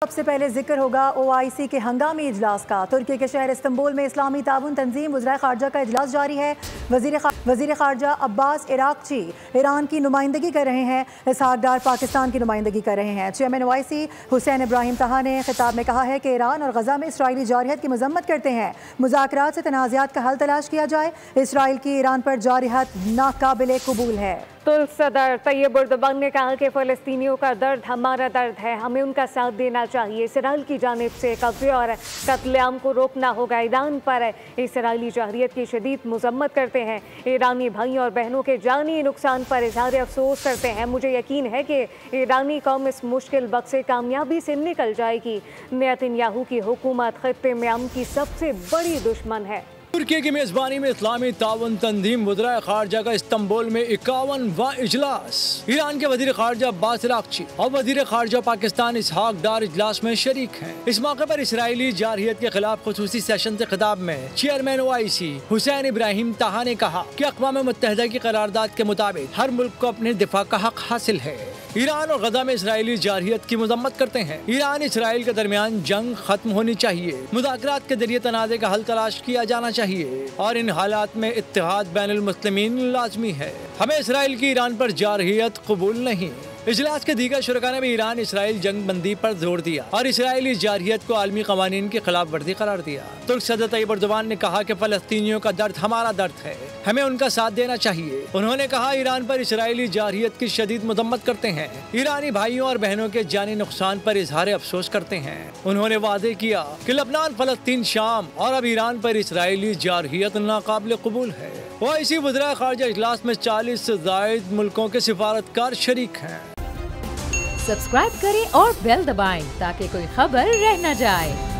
सबसे पहले जिक्र होगा OIC के हंगामी इजलास का। तुर्की के शहर इस्तंबुल में इस्लामी ताउन तंजीम वज़ीर ख़ारजा का इजलास जारी है। वज़ीर ख़ारजा अब्बास इराक़ची ईरान की नुमाइंदगी कर रहे हैं, इसहाक़ डार पाकिस्तान की नुमाइंदगी कर रहे हैं। चेयरमैन OIC हुसैन इब्राहिम तहा ने खिताब में कहा है कि ईरान और गज़ा में इसराइली जारहियत की मज़म्मत करते हैं। मुज़ाकरात से तनाज़ात का हल तलाश किया जाए। इसराइल की ईरान पर जारहियत नाकाबिले कबूल है। तुर्क सदर तैयब एर्दोगान ने कहा कि फ़लस्तीनियों का दर्द हमारा दर्द है, हमें उनका साथ देना चाहिए। इसराइल की जानिब से कब्ज़े और कत्लेआम को रोकना होगा। ईरान पर इसराइली जारहियत की शदीद मज़म्मत करते हैं। ईरानी भाई और बहनों के जानी नुकसान पर इज़हार अफसोस करते हैं। मुझे यकीन है कि ईरानी कौम इस मुश्किल वक्त से कामयाबी से निकल जाएगी। नेतन्याहू की हुकूमत खित्ते में अमन की सबसे बड़ी दुश्मन है। तुर्की की मेज़बानी में इस्लामी ताउन तंजीम वज़ीर ख़ारजा का इस्तंबुल में 51वां इजलास। ईरान के वज़ीर ख़ारजा अब्बास इराक़ची और वज़ीर ख़ारजा पाकिस्तान इसहाक़ डार इजलास में शरीक हैं। इस मौके पर इसराइली जारहियत के खिलाफ ख़ुसूसी सेशन से खिताब में चेयरमैन OIC हुसैन इब्राहिम तहा ने कहा कि अक़वाम मुत्तहिदा की करारदाद के मुताबिक हर मुल्क को अपने दिफा का हक हासिल है। ईरान और गज़ा में इसराइली जारहियत की मज़म्मत करते हैं। ईरान इसराइल के दरमियान जंग खत्म होनी चाहिए। मुज़ाकरात के जरिए तनाज़े का हल तलाश किया जाना चाहिए और इन हालात में इत्तेहाद बैनुल मुस्लिमीन लाज़मी है। हमें इसराइल की ईरान पर जारहियत कबूल नहीं। इजलास के दीगर शुरका ने भी ईरान इसराइल जंग बंदी पर जोर दिया और इसराइली जारहियत को आलमी कवानीन की खिलाफ वर्जी करार दिया। तुर्क सदर तैयब एर्दोगान ने कहा कि फ़लस्तीनियों का दर्द हमारा दर्द है, हमें उनका साथ देना चाहिए। उन्होंने कहा ईरान पर इसराइली जारहियत की शदीद मज़म्मत करते हैं। ईरानी भाइयों और बहनों के जानी नुकसान पर इजहार अफसोस करते हैं। उन्होंने वादे किया कि लबनान, फ़लस्तीन, शाम और अब ईरान पर इसराइली जारहियत नाकाबिल कबूल है। OIC वज़ीर ख़ारजा इजलास में 40 से ज़ायद मुल्कों के सिफारतकार शरीक हैं। सब्सक्राइब करें और बेल दबाएं ताकि कोई खबर रह न जाए।